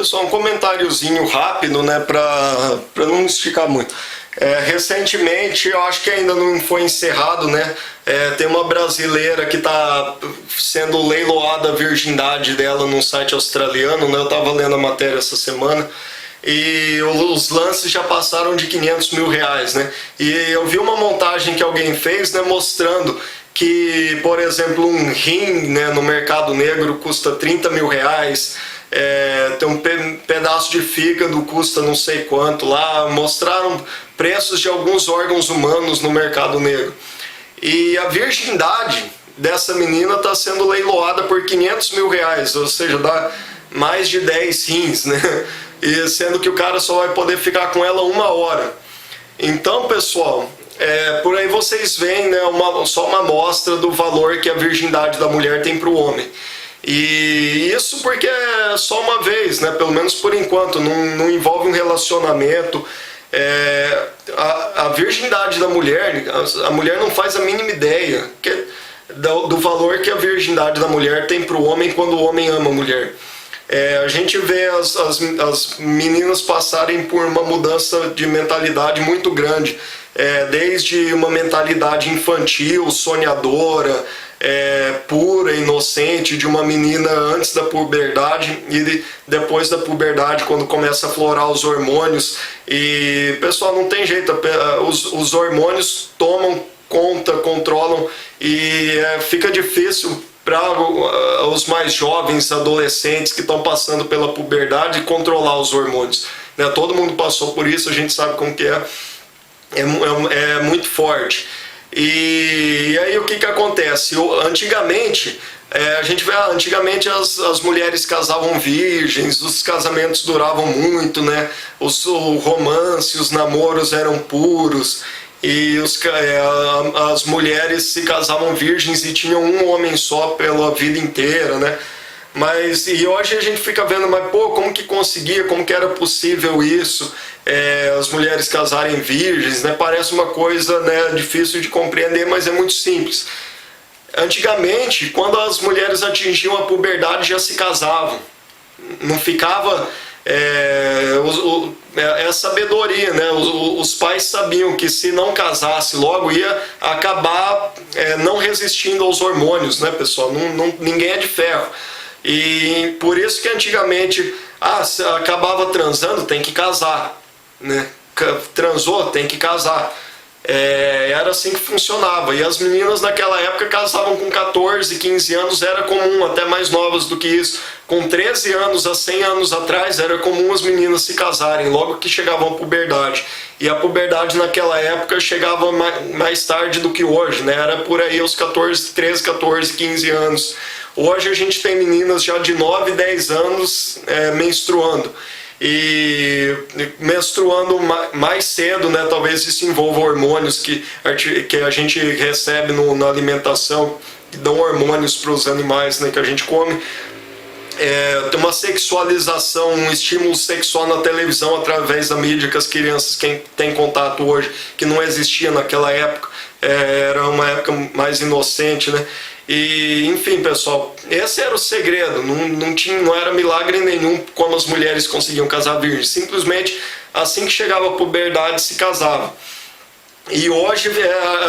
pessoal, um comentáriozinho rápido, né, para não esticar muito. Recentemente, eu acho que ainda não foi encerrado, né, tem uma brasileira que está sendo leiloada a virgindade dela num site australiano, né, eu estava lendo a matéria essa semana, e os lances já passaram de 500 mil reais, né, e eu vi uma montagem que alguém fez, né, mostrando que, por exemplo, um rim, né, no mercado negro custa 30 mil reais, tem um pedaço de fígado custa não sei quanto lá, mostraram preços de alguns órgãos humanos no mercado negro. E a virgindade dessa menina está sendo leiloada por 500 mil reais, ou seja, dá mais de 10 rins, né? E sendo que o cara só vai poder ficar com ela 1 hora. Então, pessoal, por aí vocês veem, né, só uma amostra do valor que a virgindade da mulher tem para o homem. E isso porque é só uma vez, né, pelo menos por enquanto, não envolve um relacionamento. A virgindade da mulher, a mulher não faz a mínima ideia do valor que a virgindade da mulher tem para o homem quando o homem ama a mulher. A gente vê as meninas passarem por uma mudança de mentalidade muito grande, desde uma mentalidade infantil, sonhadora, pura, inocente, de uma menina antes da puberdade e depois da puberdade, quando começa a florar os hormônios. E, pessoal, não tem jeito, os hormônios tomam conta, controlam, e fica difícil para os mais jovens, adolescentes que estão passando pela puberdade, controlar os hormônios, né? Todo mundo passou por isso, a gente sabe como que é muito forte. E aí o que acontece? Antigamente, a gente vê, antigamente as mulheres casavam virgens, os casamentos duravam muito, né? O romance, os namoros eram puros, e as mulheres se casavam virgens e tinham um homem só pela vida inteira, né? E hoje a gente fica vendo, mas pô, como que conseguia, como que era possível isso, as mulheres casarem virgens, né? Parece uma coisa, né, difícil de compreender, mas é muito simples. Antigamente, quando as mulheres atingiam a puberdade, já se casavam, não ficava... é sabedoria, né? Os pais sabiam que se não casasse logo ia acabar não resistindo aos hormônios, né, pessoal? Ninguém é de ferro. E por isso que antigamente, se acabava transando, tem que casar, né? Transou, tem que casar. Era assim que funcionava. E as meninas naquela época casavam com 14, 15 anos, era comum, até mais novas do que isso. Com 13 anos a 100 anos atrás, era comum as meninas se casarem, logo que chegavam à puberdade. E a puberdade naquela época chegava mais tarde do que hoje, né? Era por aí aos 13, 14, 15 anos. Hoje a gente tem meninas já de 9, 10 anos menstruando. E menstruando mais cedo, né? Talvez isso envolva hormônios que a gente recebe na alimentação, que dão hormônios para os animais, né, que a gente come. Tem uma sexualização, um estímulo sexual na televisão através da mídia que as crianças têm contato hoje, que não existia naquela época. Era uma época mais inocente, né? E, enfim, pessoal, esse era o segredo, não era milagre nenhum como as mulheres conseguiam casar virgens, simplesmente assim que chegava a puberdade se casava. E hoje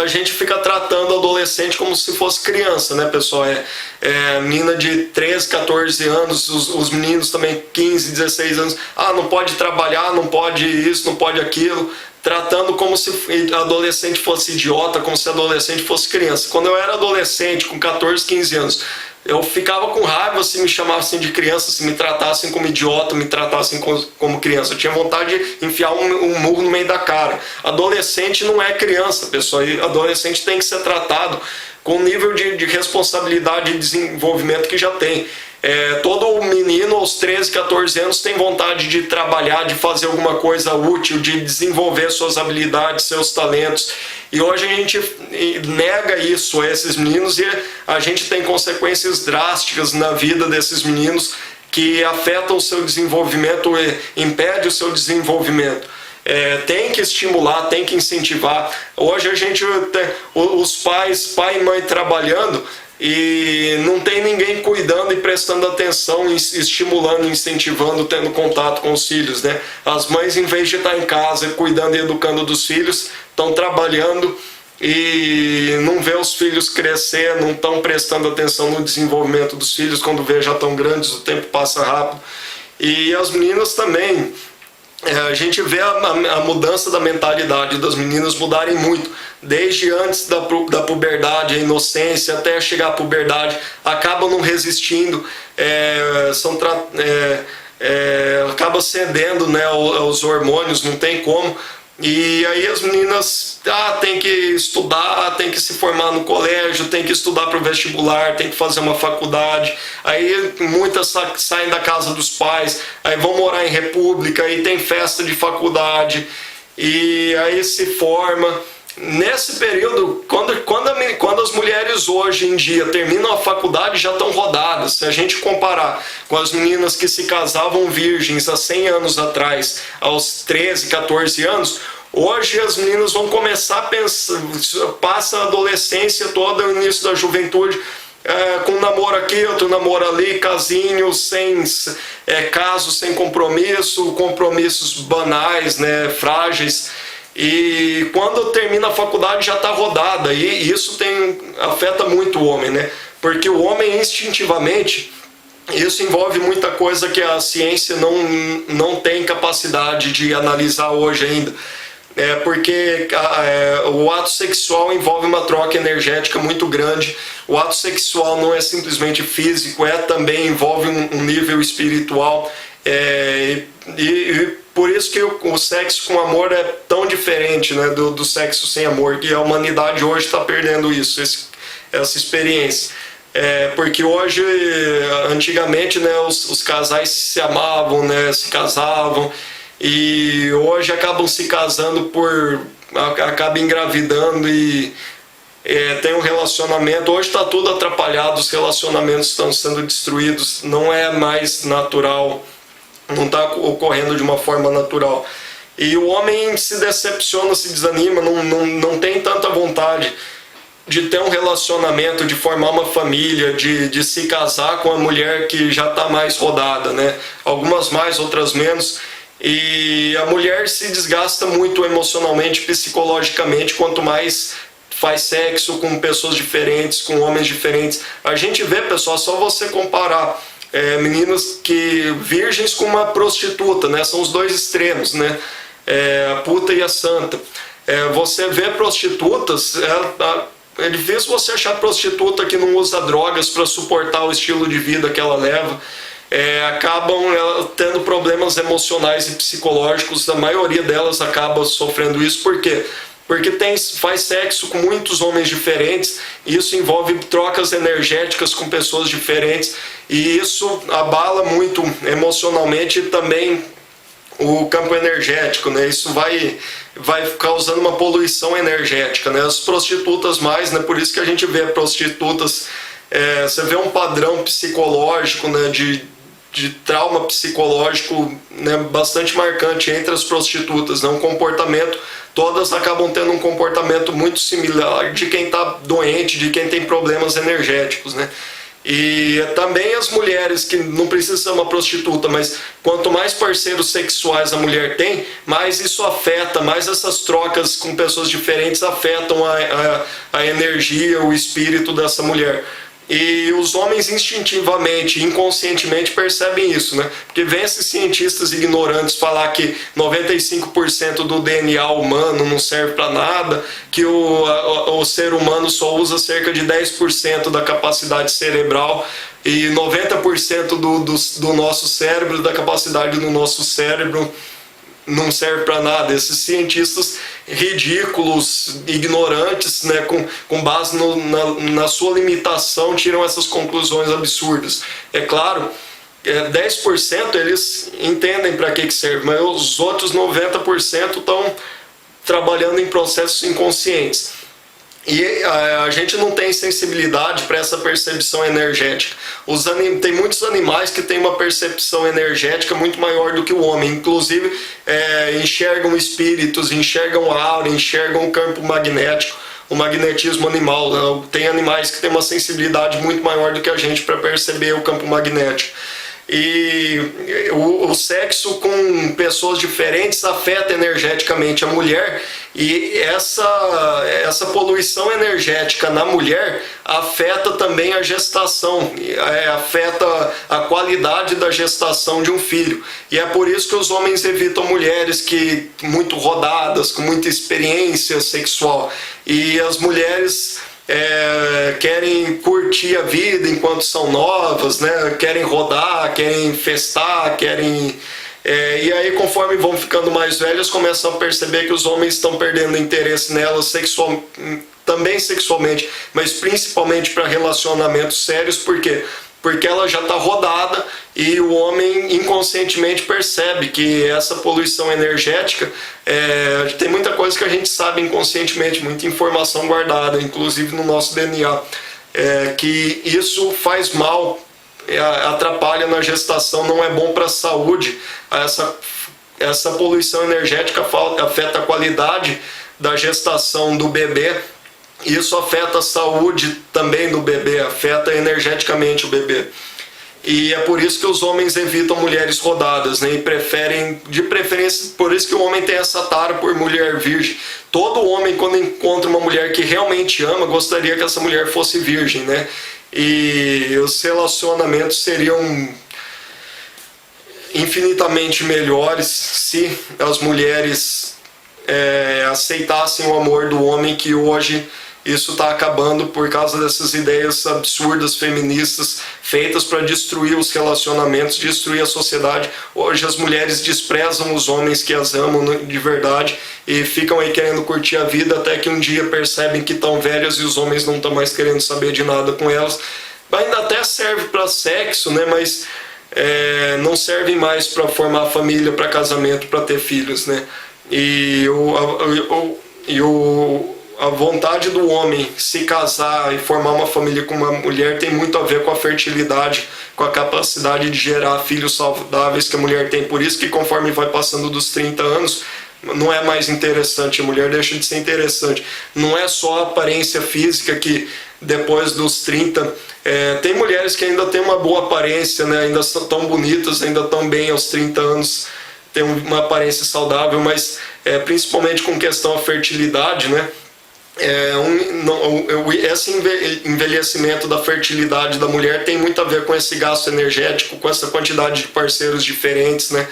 a gente fica tratando o adolescente como se fosse criança, né, pessoal? Menina de 13, 14 anos, os meninos também 15, 16 anos, não pode trabalhar, não pode isso, não pode aquilo, tratando como se adolescente fosse idiota, como se adolescente fosse criança. Quando eu era adolescente, com 14, 15 anos, eu ficava com raiva se me chamassem de criança, se me tratassem como idiota, me tratassem como criança. Eu tinha vontade de enfiar um murro no meio da cara. Adolescente não é criança, pessoal. E adolescente tem que ser tratado com o nível de responsabilidade e desenvolvimento que já tem. Todo menino aos 13, 14 anos tem vontade de trabalhar, de fazer alguma coisa útil, de desenvolver suas habilidades, seus talentos. E hoje a gente nega isso a esses meninos e a gente tem consequências drásticas na vida desses meninos que afetam o seu desenvolvimento e impedem o seu desenvolvimento. Tem que estimular, tem que incentivar. Hoje a gente, os pais, pai e mãe trabalhando, e não tem ninguém cuidando e prestando atenção, estimulando, incentivando, tendo contato com os filhos, né? As mães, em vez de estar em casa cuidando e educando dos filhos, estão trabalhando e não vê os filhos crescer, não estão prestando atenção no desenvolvimento dos filhos. Quando vê, já estão grandes, o tempo passa rápido. E as meninas também, a gente vê a mudança da mentalidade das meninas mudarem muito, desde antes da puberdade, a inocência, até chegar à puberdade, acabam não resistindo, acabam cedendo, né, aos hormônios, não tem como. E aí as meninas tem que estudar, tem que se formar no colégio, tem que estudar para o vestibular, tem que fazer uma faculdade. Aí muitas saem da casa dos pais, aí vão morar em república, aí tem festa de faculdade, e aí se forma. Nesse período, quando as mulheres hoje em dia terminam a faculdade, já estão rodadas. Se a gente comparar com as meninas que se casavam virgens há 100 anos atrás, aos 13, 14 anos, hoje as meninas vão começar a pensar, passa a adolescência toda, o início da juventude, com um namoro aqui, outro namoro ali, casinhos sem casos, sem compromisso, compromissos banais, né, frágeis. E quando termina a faculdade já está rodada, e isso afeta muito o homem, né? Porque o homem instintivamente, isso envolve muita coisa que a ciência não tem capacidade de analisar hoje ainda. Porque o ato sexual envolve uma troca energética muito grande. O ato sexual não é simplesmente físico, também envolve um nível espiritual. E por isso que o sexo com amor é tão diferente, né, do sexo sem amor, que a humanidade hoje está perdendo essa experiência. Porque hoje, antigamente, né, os casais se amavam, né, se casavam, e hoje acabam se casando acabam engravidando e tem um relacionamento. Hoje está tudo atrapalhado, os relacionamentos estão sendo destruídos, não é mais natural, não está ocorrendo de uma forma natural. E o homem se decepciona, se desanima, não tem tanta vontade de ter um relacionamento, de formar uma família, de se casar com a mulher que já está mais rodada, né? Algumas mais, outras menos. E a mulher se desgasta muito emocionalmente, psicologicamente, quanto mais faz sexo com pessoas diferentes, com homens diferentes. A gente vê, pessoal, só você comparar meninas virgens com uma prostituta, né? São os dois extremos, né? A puta e a santa. Você vê prostitutas, é difícil você achar prostituta que não usa drogas para suportar o estilo de vida que ela leva. Acabam tendo problemas emocionais e psicológicos. A maioria delas acaba sofrendo isso. Por quê? Porque faz sexo com muitos homens diferentes, e isso envolve trocas energéticas com pessoas diferentes, e isso abala muito emocionalmente também o campo energético, né? Isso vai causando uma poluição energética, né? As prostitutas mais, né? Por isso que a gente vê prostitutas, você vê um padrão psicológico, né? De trauma psicológico, né, bastante marcante entre as prostitutas, né? Um comportamento, todas acabam tendo um comportamento muito similar de quem está doente, de quem tem problemas energéticos, né? E também as mulheres, que não precisa ser uma prostituta, mas quanto mais parceiros sexuais a mulher tem, mais isso afeta, mais essas trocas com pessoas diferentes afetam a energia, o espírito dessa mulher. E os homens instintivamente, inconscientemente percebem isso, né? Porque vem esses cientistas ignorantes falar que 95% do DNA humano não serve para nada, que o ser humano só usa cerca de 10% da capacidade cerebral e 90% do nosso cérebro, da capacidade do nosso cérebro, não serve para nada. Esses cientistas ridículos, ignorantes, né, com base na sua limitação, tiram essas conclusões absurdas. É claro, 10% eles entendem para que serve, mas os outros 90% estão trabalhando em processos inconscientes. E a gente não tem sensibilidade para essa percepção energética. Tem muitos animais que têm uma percepção energética muito maior do que o homem. Inclusive, enxergam espíritos, enxergam a aura, enxergam o campo magnético. o magnetismo animal, né? Tem animais que têm uma sensibilidade muito maior do que a gente para perceber o campo magnético. E o sexo com pessoas diferentes afeta energeticamente a mulher, e essa poluição energética na mulher afeta também a gestação, afeta a qualidade da gestação de um filho. E é por isso que os homens evitam mulheres muito rodadas, com muita experiência sexual, e as mulheres querem curtir a vida enquanto são novas, né? Querem rodar, querem festar, e aí, conforme vão ficando mais velhas, começam a perceber que os homens estão perdendo interesse nelas também sexualmente, mas principalmente para relacionamentos sérios. Por quê? Porque ela já está rodada e o homem inconscientemente percebe que essa poluição energética, tem muita coisa que a gente sabe inconscientemente, muita informação guardada, inclusive no nosso DNA, que isso faz mal, atrapalha na gestação, não é bom para a saúde. Essa poluição energética afeta a qualidade da gestação do bebê. Isso afeta a saúde também do bebê, afeta energeticamente o bebê. E é por isso que os homens evitam mulheres rodadas, né? E preferem, de preferência, por isso que o homem tem essa tara por mulher virgem. Todo homem, quando encontra uma mulher que realmente ama, gostaria que essa mulher fosse virgem, né? E os relacionamentos seriam infinitamente melhores se as mulheres aceitassem o amor do homem, que hoje isso está acabando por causa dessas ideias absurdas feministas feitas para destruir os relacionamentos, destruir a sociedade. Hoje as mulheres desprezam os homens que as amam de verdade e ficam aí querendo curtir a vida, até que um dia percebem que estão velhas e os homens não estão mais querendo saber de nada com elas. Ainda até serve para sexo, né? Mas não serve mais para formar família, para casamento, para ter filhos, né? A vontade do homem se casar e formar uma família com uma mulher tem muito a ver com a fertilidade, com a capacidade de gerar filhos saudáveis que a mulher tem. Por isso que conforme vai passando dos 30 anos, não é mais interessante, a mulher deixa de ser interessante. Não é só a aparência física que depois dos 30... tem mulheres que ainda têm uma boa aparência, né? Ainda são tão bonitas, ainda estão bem aos 30 anos, tem uma aparência saudável, mas principalmente com questão à fertilidade, né? Esse envelhecimento da fertilidade da mulher tem muito a ver com esse gasto energético, com essa quantidade de parceiros diferentes, né?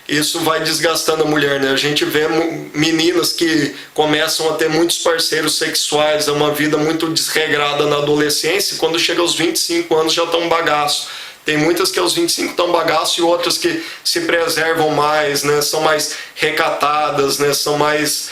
Isso vai desgastando a mulher, né? A gente vê meninas que começam a ter muitos parceiros sexuais, uma vida muito desregrada na adolescência, e quando chega aos 25 anos já estão um bagaço. Tem muitas que aos 25 estão bagaço e outras que se preservam mais, né? São mais recatadas, né? São mais...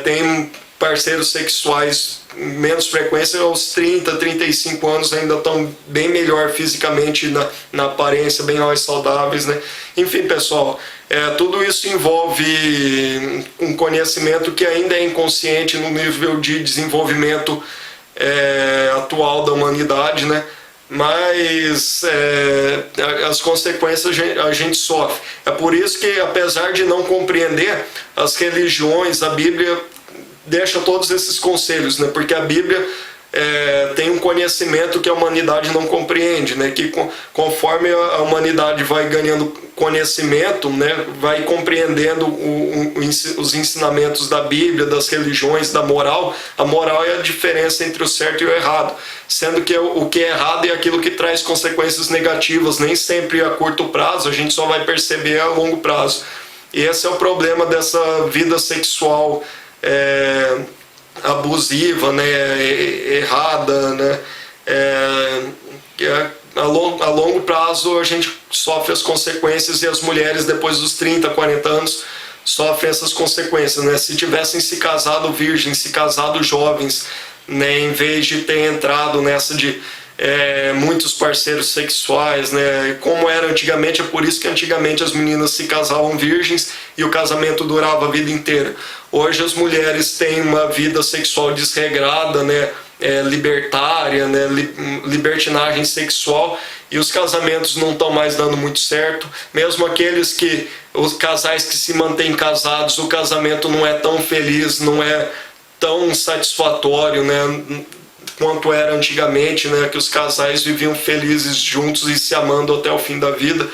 tem parceiros sexuais menos frequência, aos 30, 35 anos ainda estão bem melhor fisicamente na aparência, bem mais saudáveis, né? Enfim, pessoal, tudo isso envolve um conhecimento que ainda é inconsciente no nível de desenvolvimento atual da humanidade, né? Mas as consequências a gente sofre. É por isso que, apesar de não compreender as religiões, a Bíblia deixa todos esses conselhos, né? Porque a Bíblia tem um conhecimento que a humanidade não compreende, né? Que conforme a humanidade vai ganhando conhecimento, né? Vai compreendendo os ensinamentos da Bíblia, das religiões, da moral. A moral é a diferença entre o certo e o errado, sendo que o que é errado é aquilo que traz consequências negativas, nem sempre a curto prazo, a gente só vai perceber a longo prazo. E esse é o problema dessa vida sexual abusiva, né, errada, né, a longo prazo a gente sofre as consequências, e as mulheres depois dos 30, 40 anos sofrem essas consequências, né? Se tivessem se casado virgens, se casado jovens, né, em vez de ter entrado nessa de muitos parceiros sexuais, né, como era antigamente. É por isso que antigamente as meninas se casavam virgens e o casamento durava a vida inteira. Hoje as mulheres têm uma vida sexual desregrada, né, libertária, né, libertinagem sexual, e os casamentos não estão mais dando muito certo. Mesmo aqueles que os casais que se mantêm casados, o casamento não é tão feliz, não é tão satisfatório, né, quanto era antigamente, né, que os casais viviam felizes juntos e se amando até o fim da vida.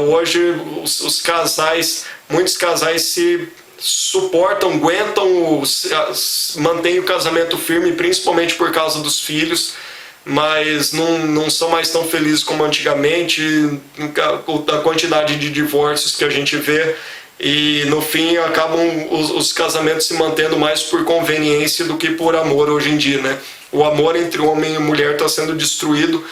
Hoje os casais, muitos casais se suportam, aguentam, mantêm o casamento firme, principalmente por causa dos filhos, mas não são mais tão felizes como antigamente, a quantidade de divórcios que a gente vê, e no fim acabam os casamentos se mantendo mais por conveniência do que por amor hoje em dia, né? O amor entre homem e mulher está sendo destruído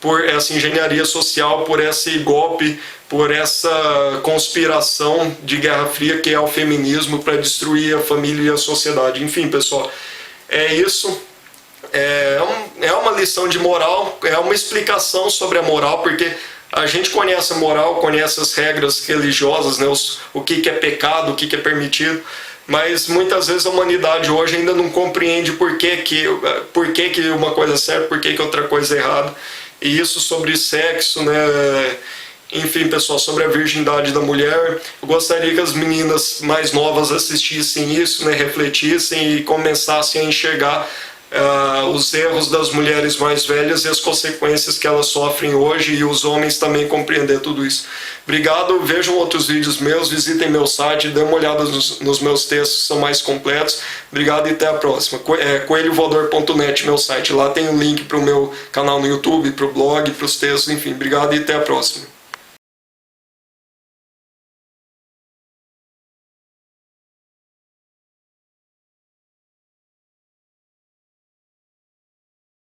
por essa engenharia social, por esse golpe, por essa conspiração de Guerra Fria que é o feminismo para destruir a família e a sociedade. Enfim, pessoal, é isso. É uma lição de moral, é uma explicação sobre a moral, porque a gente conhece a moral, conhece as regras religiosas, né, o que é pecado, o que é permitido, mas muitas vezes a humanidade hoje ainda não compreende por que uma coisa é certa, por que outra coisa é errada. E isso sobre sexo, né? Enfim, pessoal, sobre a virgindade da mulher, eu gostaria que as meninas mais novas assistissem isso, né, refletissem e começassem a enxergar os erros das mulheres mais velhas e as consequências que elas sofrem hoje, e os homens também compreender tudo isso. Obrigado, vejam outros vídeos meus, visitem meu site, dêem uma olhada nos meus textos, são mais completos. Obrigado e até a próxima. Coelhovoador.net, meu site, lá tem um link para o meu canal no YouTube, para o blog, para os textos, enfim. Obrigado e até a próxima.